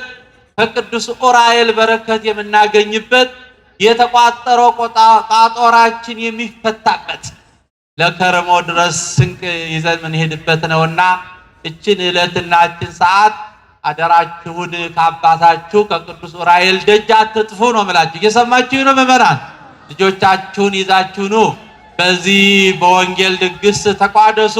ከቅዱስ ዑራኤል በረከት የምናገኝበት የተቋጠረው ቋጠሯችን የሚፈታበት ለከረሞ ድረስ ስንቅ ይዘን የምንሄድበት ነውና እችን ዕለትና እችን ሰዓት አደራችሁን ከአባታችሁ ከቅዱስ ዑራኤል ደጅ አትጥፉ ነው የምላችሁ። እየሰማችሁ ነው ምዕመናን? ልጆቻችሁን ይዛችሁ ኑ። በዚህ በወንጌል ድግስ ተቋደሱ፣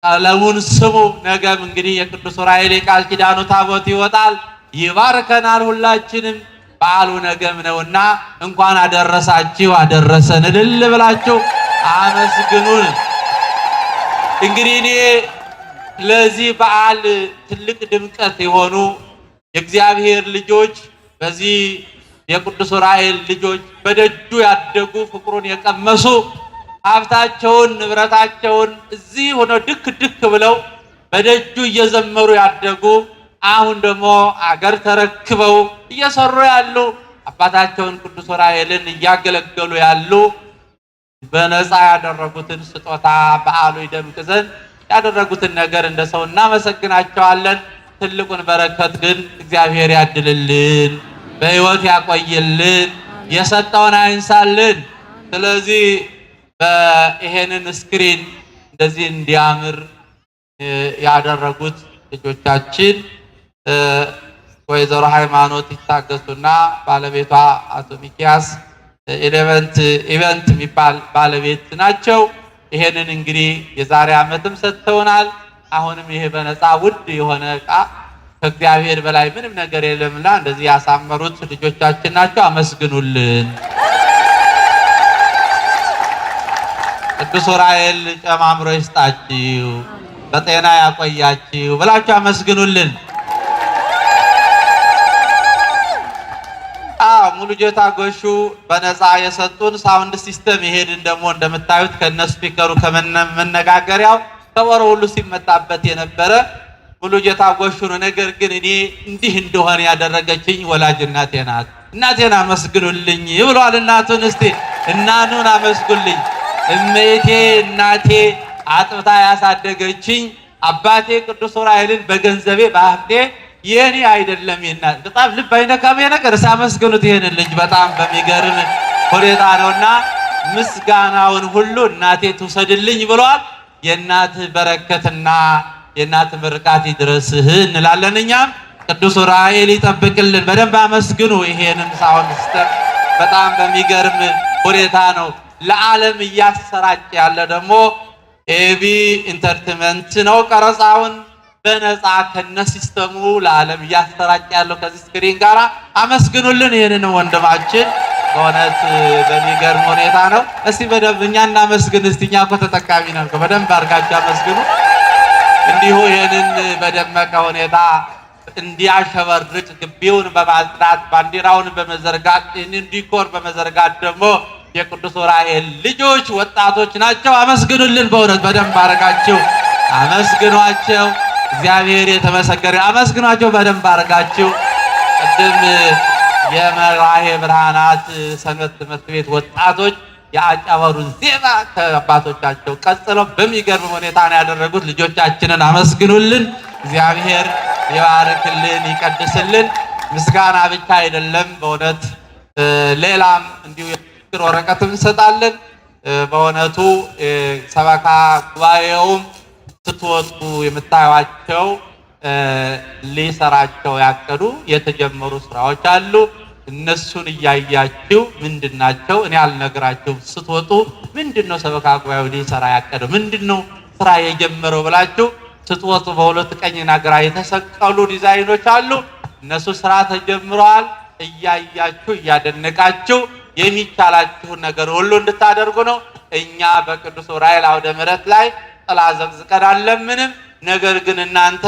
ቀለሙን ስሙ። ነገም እንግዲህ የቅዱስ ዑራኤል የቃል ኪዳኑ ታቦት ይወጣል፣ ይባርከናል። ሁላችንም በዓሉ ነገም ነውና እንኳን አደረሳችሁ አደረሰን እልል ብላችሁ አመስግኑን። እንግዲህ እኔ ለዚህ በዓል ትልቅ ድምቀት የሆኑ የእግዚአብሔር ልጆች በዚህ የቅዱስ ዑራኤል ልጆች በደጁ ያደጉ ፍቅሩን የቀመሱ ሀብታቸውን ንብረታቸውን እዚህ ሆነው ድክ ድክ ብለው በደጁ እየዘመሩ ያደጉ አሁን ደግሞ አገር ተረክበው እየሰሩ ያሉ አባታቸውን ቅዱስ ዑራኤልን እያገለገሉ ያሉ በነፃ ያደረጉትን ስጦታ በዓሉ ይደምቅ ዘንድ ያደረጉትን ነገር እንደ ሰው እናመሰግናቸዋለን። ትልቁን በረከት ግን እግዚአብሔር ያድልልን፣ በሕይወት ያቆይልን፣ የሰጠውን አይንሳልን። ስለዚህ ይሄንን ስክሪን እንደዚህ እንዲያምር ያደረጉት ልጆቻችን ወይዘሮ ሃይማኖት ይታገሱና ባለቤቷ አቶ ሚኪያስ ኢቨንት የሚባል ባለቤት ናቸው። ይሄንን እንግዲህ የዛሬ ዓመትም ሰጥተውናል። አሁንም ይሄ በነፃ ውድ የሆነ ዕቃ ከእግዚአብሔር በላይ ምንም ነገር የለምና እንደዚህ ያሳመሩት ልጆቻችን ናቸው። አመስግኑልን። ቅዱስ ዑራኤል ጨማምሮ ይስጣችሁ፣ በጤና ያቆያችሁ ብላችሁ አመስግኑልን። ሙሉጌታ ጎሹ በነፃ የሰጡን ሳውንድ ሲስተም ይሄድን ደግሞ እንደምታዩት ከነ ስፒከሩ ከመነጋገሪያው ከበሮ ሁሉ ሲመጣበት የነበረ ሙሉጌታ ጎሹ ነው። ነገር ግን እኔ እንዲህ እንደሆነ ያደረገችኝ ወላጅ እናቴ ናት። እናቴን አመስግኑልኝ ብሏል። እናቱን እስቲ እናኑን አመስግኑልኝ። እመቴ እናቴ አጥብታ ያሳደገችኝ አባቴ ቅዱስ ዑራኤልን በገንዘቤ በሀብቴ የኔ አይደለም የእናት በጣም ልብ አይነካም ነገር ሳመስግኑት ይሄንን ልጅ በጣም በሚገርም ሁኔታ ነውና ምስጋናውን ሁሉ እናቴ ትውሰድልኝ ብሏል። የእናት በረከትና የእናት ምርቃት ይድረስህ እንላለን። እኛም ቅዱስ ዑራኤል ይጠብቅልን። በደንብ አመስግኑ። ይሄንን ሳውንድ ሲስተም በጣም በሚገርም ሁኔታ ነው ለዓለም እያሰራጭ ያለ ደግሞ ኤቢ ኢንተርቴንመንት ነው። ቀረጻውን በነፃ ከነሲስተሙ ለዓለም እያሰራጭ ያለው ከዚህ ስክሪን ጋር አመስግኑልን። ይሄንን ወንድማችን በእውነት በሚገርም ሁኔታ ነው። እስቲ በደንብ እኛ እናመስግን። እስቲ እኛ እኮ ተጠቃሚ ነን። በደንብ አድርጋችሁ አመስግኑ። እንዲሁ ይሄንን በደመቀ ሁኔታ እንዲያሸበርቅ ግቢውን በማጽዳት ባንዲራውን በመዘርጋት ይህንን ዲኮር በመዘርጋት ደግሞ የቅዱስ ዑራኤል ልጆች ወጣቶች ናቸው። አመስግኑልን። በእውነት በደንብ አድርጋችሁ አመስግኗቸው። እግዚአብሔር የተመሰገነ አመስግኗቸው። በደንብ አድርጋችሁ ቅድም የመራሄ ብርሃናት ሰንበት ትምህርት ቤት ወጣቶች የአጫበሩን ዜማ ከአባቶቻቸው ቀጥለው በሚገርም ሁኔታ ነው ያደረጉት። ልጆቻችንን አመስግኑልን። እግዚአብሔር ይባርክልን፣ ይቀድስልን። ምስጋና ብቻ አይደለም፣ በእውነት ሌላም እንዲሁ የምስክር ወረቀት እንሰጣለን። በእውነቱ ሰበካ ጉባኤውም ስትወጡ የምታዩዋቸው ሊሰራቸው ያቀዱ የተጀመሩ ስራዎች አሉ። እነሱን እያያችሁ ምንድናቸው? እኔ አልነግራችሁም። ስትወጡ ምንድነው ሰበካ ጉባኤው ሊሰራ ያቀደው ምንድነው ስራ የጀመረው ብላችሁ ስትወጡ በሁለት ቀኝና ግራ የተሰቀሉ ዲዛይኖች አሉ። እነሱ ስራ ተጀምረዋል። እያያችሁ እያደነቃችሁ የሚቻላችሁን ነገር ሁሉ እንድታደርጉ ነው። እኛ በቅዱስ ዑራኤል አውደ ምሕረት ላይ ጥላ ዘቅዝቀን አለምንም። ነገር ግን እናንተ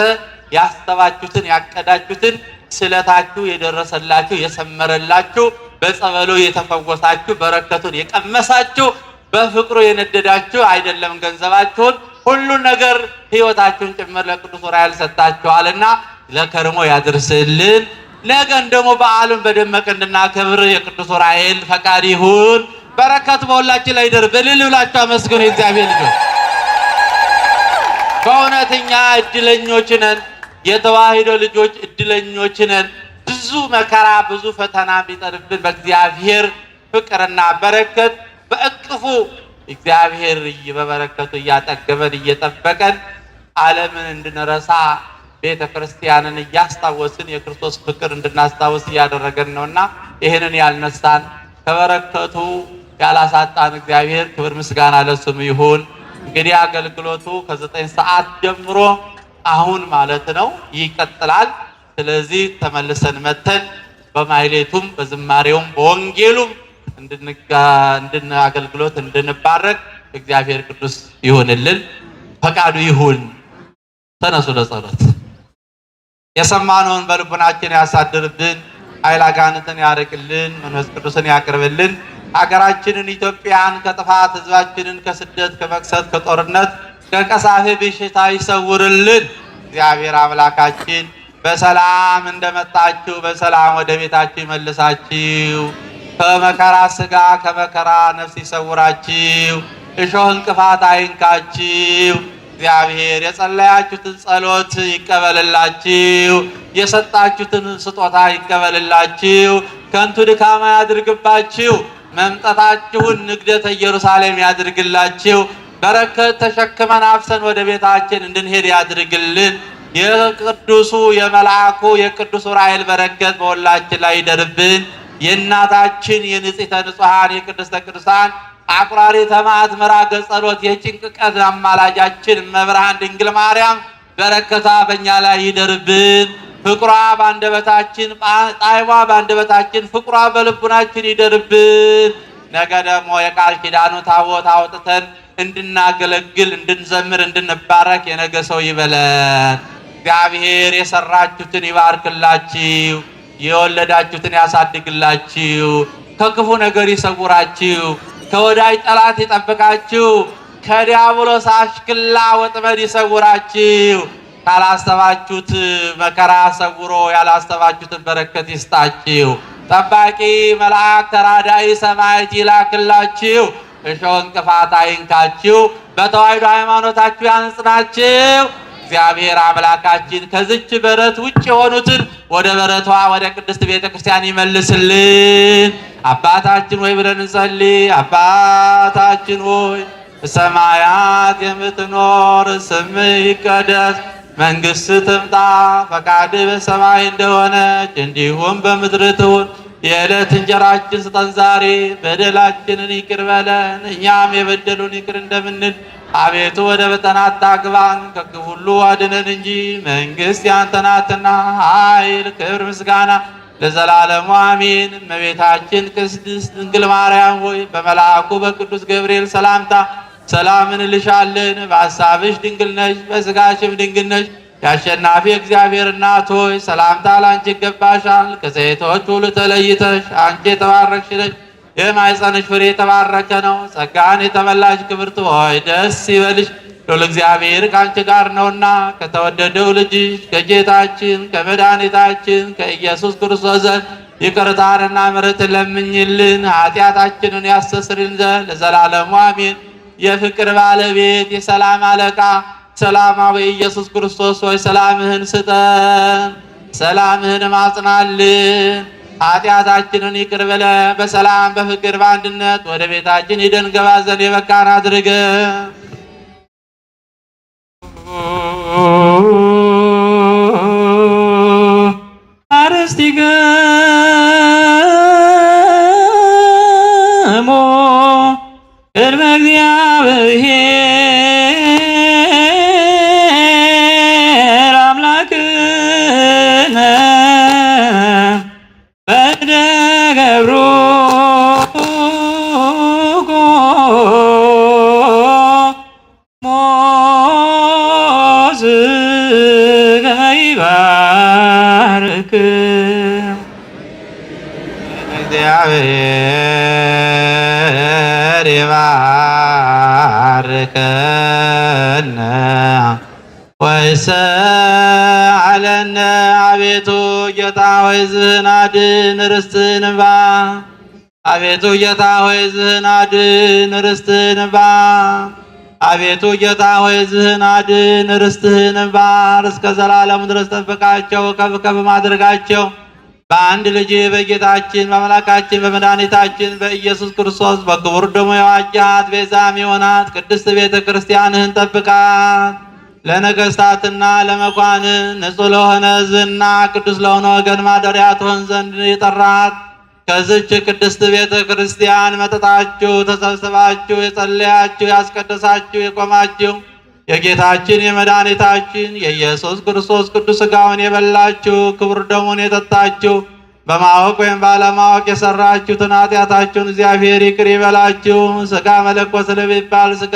ያሰባችሁትን ያቀዳችሁትን ስለታችሁ የደረሰላችሁ የሰመረላችሁ በጸበሉ የተፈወሳችሁ በረከቱን የቀመሳችሁ በፍቅሩ የነደዳችሁ አይደለም ገንዘባችሁን ሁሉ ነገር ሕይወታችሁን ጭምር ለቅዱስ ዑራኤል ሰጣችኋልና ለከርሞ ያድርስልን። ነገን ደግሞ በዓሉን በደመቀ እንድናከብር የቅዱስ ዑራኤል ፈቃድ ይሁን። በረከቱ በሁላችን ላይ ይደር። በልል ብላችሁ አመስግኑ። የእግዚአብሔር ልጆች በእውነተኛ እድለኞች ነን። የተዋሕዶ ልጆች እድለኞች ነን። ብዙ መከራ ብዙ ፈተና ቢጠርብን በእግዚአብሔር ፍቅርና በረከት በእቅፉ እግዚአብሔር በበረከቱ እያጠገበን እየጠበቀን ዓለምን እንድንረሳ ቤተ ክርስቲያንን እያስታወስን የክርስቶስ ፍቅር እንድናስታውስ እያደረገን ነውና ይህንን ያልነሳን ከበረከቱ ያላሳጣን እግዚአብሔር ክብር ምስጋና ለስሙ ይሁን። እንግዲህ አገልግሎቱ ከ9 ሰዓት ጀምሮ አሁን ማለት ነው ይቀጥላል። ስለዚህ ተመልሰን መተን በማይሌቱም በዝማሬውም በወንጌሉም አገልግሎት እንድንባረክ እግዚአብሔር ቅዱስ ይሁንልን፣ ፈቃዱ ይሁን። ተነሱ ለጸሎት። የሰማነውን በልቡናችን ያሳድርብን፣ ኃይለ አጋንንትን ያርቅልን፣ መንፈስ ቅዱስን ያቅርብልን። ሀገራችንን ኢትዮጵያን ከጥፋት ሕዝባችንን ከስደት ከመቅሰት ከጦርነት ከቀሳፊ በሽታ ይሰውርልን። እግዚአብሔር አምላካችን በሰላም እንደመጣችሁ በሰላም ወደ ቤታችሁ ይመልሳችሁ። ከመከራ ስጋ ከመከራ ነፍስ ይሰውራችሁ። እሾህ እንቅፋት አይንካችሁ። እግዚአብሔር የጸለያችሁትን ጸሎት ይቀበልላችሁ። የሰጣችሁትን ስጦታ ይቀበልላችሁ። ከንቱ ድካማ ያድርግባችሁ። መምጣታችሁን ንግደተ ኢየሩሳሌም ያድርግላችሁ። በረከት ተሸክመን አፍሰን ወደ ቤታችን እንድንሄድ ያድርግልን። የቅዱሱ የመልአኩ የቅዱስ ዑራኤል በረከት በሁላችን ላይ ይደርብን። የእናታችን የንጽሕተ ንጹሐን የቅድስተ ቅዱሳን አቁራሪተ መዓት መራገ ጸሎት የጭንቅ ቀን አማላጃችን እመብርሃን ድንግል ማርያም በረከታ በእኛ ላይ ይደርብን። ፍቅሯ በአንደበታችን ጣዕሟ በአንደበታችን ፍቅሯ በልቡናችን ይደርብን። ነገ ደግሞ የቃል ኪዳኑ ታቦት አውጥተን እንድናገለግል እንድንዘምር እንድንባረክ የነገ ሰው ይበለን። እግዚአብሔር የሰራችሁትን ይባርክላችሁ፣ የወለዳችሁትን ያሳድግላችሁ፣ ከክፉ ነገር ይሰውራችሁ፣ ከወዳጅ ጠላት ይጠብቃችሁ፣ ከዲያብሎስ አሽክላ ወጥመድ ይሰውራችሁ። ካላስተባችሁት መከራ ሰውሮ ያላስተባችሁትን በረከት ይስጣችሁ። ጠባቂ መልአክ ተራዳኢ ሰማዕት ይላክላችሁ። እሾህ እንቅፋት አይንካችሁ። በተዋሕዶ ሃይማኖታችሁ ያንጽናችሁ። እግዚአብሔር አምላካችን ከዚች በረት ውጭ የሆኑትን ወደ በረቷ ወደ ቅድስት ቤተ ክርስቲያን ይመልስልን። አባታችን ሆይ ብለን እንጸልይ። አባታችን ሆይ በሰማያት የምትኖር ስምህ ይቀደስ፣ መንግሥትህ ትምጣ፣ ፈቃድህ በሰማይ እንደሆነች እንዲሁም በምድር ትሁን። የዕለት እንጀራችን ስጠን ዛሬ፣ በደላችንን ይቅር በለን እኛም የበደሉን ይቅር እንደምንል። አቤቱ ወደ ፈተና አታግባን ከክፉ ሁሉ አድነን እንጂ መንግሥት ያንተ ናትና፣ ኃይል፣ ክብር፣ ምስጋና ለዘላለሙ አሜን። እመቤታችን ቅድስት ድንግል ማርያም ሆይ በመልአኩ በቅዱስ ገብርኤል ሰላምታ ሰላም እንልሻለን። በሐሳብሽ ድንግል ነሽ፣ በሥጋሽም ድንግል ነሽ። የአሸናፊ እግዚአብሔር እናት ሆይ ሰላምታ ላንቺ ይገባሻል። ከሴቶች ሁሉ ተለይተሽ አንቺ የተባረክሽ ነሽ፣ የማኅፀንሽ ፍሬ የተባረከ ነው። ጸጋን የተመላሽ ክብርት ሆይ ደስ ይበልሽ፣ ልዑል እግዚአብሔር ከአንቺ ጋር ነውና ከተወደደው ልጅሽ ከጌታችን ከመድኃኒታችን ከኢየሱስ ክርስቶስ ዘንድ ይቅርታንና ምሕረትን ለምኝልን ኃጢአታችንን ያስተሰርይልን ዘንድ ለዘላለሙ አሜን። የፍቅር ባለቤት የሰላም አለቃ ሰላማዊ ኢየሱስ ክርስቶስ ሆይ ሰላምህን ስጠን፣ ሰላምህን ማጽናልን። ኃጢአታችንን ይቅር በለን በሰላም በፍቅር በአንድነት ወደ ቤታችን ሄደን ገባ ዘንድ የበቃን አድርገን። አርስቲክሙ ቅድመ እግዚአብሔር አምላክነ በደገብሩኮ ሞዝ ከመ ይባርክ እግዚአብሔር ይባርከነ ወይስዓለነ። አቤቱ ጌታ ሆይ ሕዝብህን አድን ርስትህን እንባ። አቤቱ ጌታ ሆይ ሕዝብህን አድን ርስትህን እንባ። አቤቱ ጌታ ሆይ ሕዝብህን አድን ርስትህን እንባ። እስከ ዘላለሙ ድረስ ጠብቃቸው፣ ከፍ ከፍ ማድረጋቸው በአንድ ልጅ በጌታችን በአምላካችን በመድኃኒታችን በኢየሱስ ክርስቶስ በክቡር ደሙ የዋጃት ቤዛም የሆናት ቅድስት ቤተ ክርስቲያንህን ጠብቃት። ለነገሥታትና ለመኳንን ንጹሕ ለሆነ ሕዝብና ቅዱስ ለሆነ ወገን ማደሪያ ትሆን ዘንድ የጠራት ከዚች ቅድስት ቤተ ክርስቲያን መጠጣችሁ ተሰብስባችሁ የጸለያችሁ ያስቀደሳችሁ የቆማችሁ የጌታችን የመድኃኒታችን የኢየሱስ ክርስቶስ ቅዱስ ሥጋውን የበላችሁ ክቡር ደሙን የጠጣችሁ በማወቅ ወይም ባለማወቅ የሰራችሁትን ኃጢአታችሁን እግዚአብሔር ይቅር ይበላችሁ። ሥጋ መለኮት ስለሚባል ሥጋ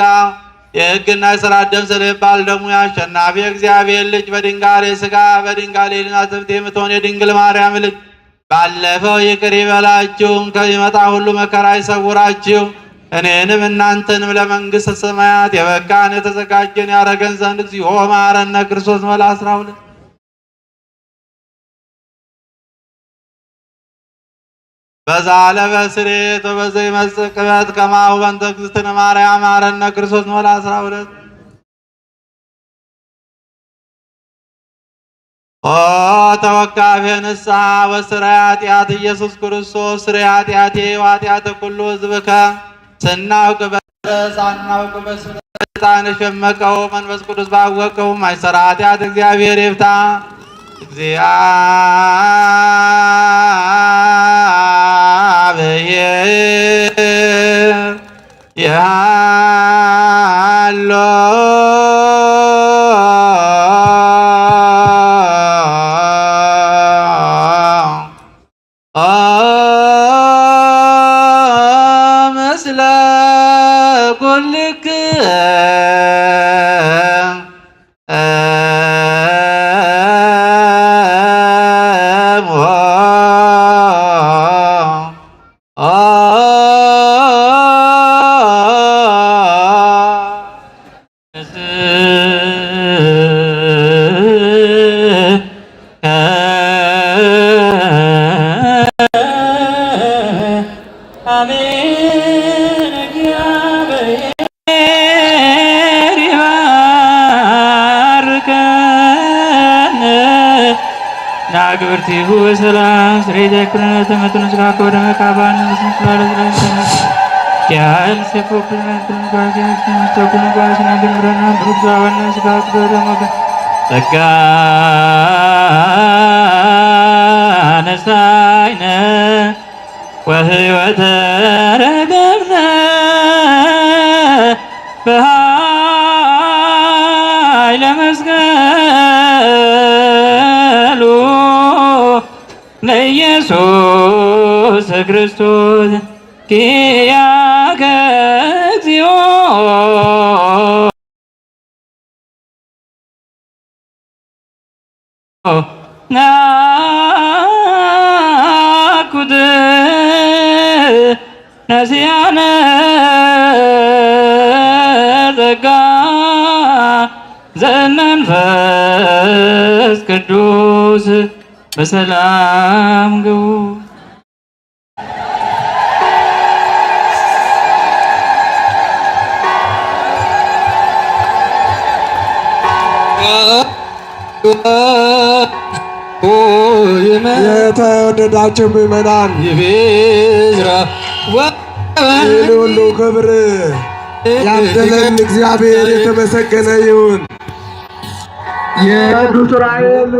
የሕግና የሥርዓት ደም ስለሚባል ደሙ የአሸናፊ እግዚአብሔር ልጅ በድንጋሌ ሥጋ በድንጋሌ ሕሊና ትምት የምትሆን የድንግል ማርያም ልጅ ባለፈው ይቅር ይበላችሁ፣ ከሚመጣ ሁሉ መከራ ይሰውራችሁ። እኔንም እናንተንም ለመንግሥተ ሰማያት የበቃን የተዘጋጀን ያረገን ዘንድ እግዚኦ መሐረነ ክርስቶስ መላ 12 በዛ ለበስሬት ወበዘ ይመጽእ ቅበት ከማሁ በእንተ እግዝእትነ ማርያም መሐረነ ክርስቶስ መላ 12 ኦ ተወካፌ ንስሐ ወስራይ ኃጢአት ኢየሱስ ክርስቶስ ስራይ ኃጢአቴ ወኃጢአተ ኩሉ ሕዝብከ ስናውቅ ሳናውቅ በስልጣን የሸመቀው መንፈስ ቅዱስ ባወቀው ማይሰራ ኃጢአት እግዚአብሔር ይፍታ። እግዚአብሔር ያሎ ምስለ ኩልክሙ አሜን። እግዚአብሔር ይባርከን። ክብርቲሁ በሰላም ስሬተ ኩነተ መጥነ ስጋ ከወደ መቃባን ምስላለ ስለሰነ ያል ሰፎ ኩነተ ጓጋት ተኩነ ጓስና ድምረና ብሩዛዋና ስጋ ከወደ መቃ ጸጋ ነሳይነ ወህይወተ ረገብነ በኃይለ መስቀሉ ለኢየሱስ ክርስቶስ ኪያከ እግዚኦ ናኩት ነሲያነ ጸጋ ዘመንፈስ ቅዱስ በሰላም ግቡ። የተወደዳችሁ ምዕመናን ይህን ሁሉ ክብር ያደለን እግዚአብሔር የተመሰገነ ይሁን። የቅዱስ ዑራኤል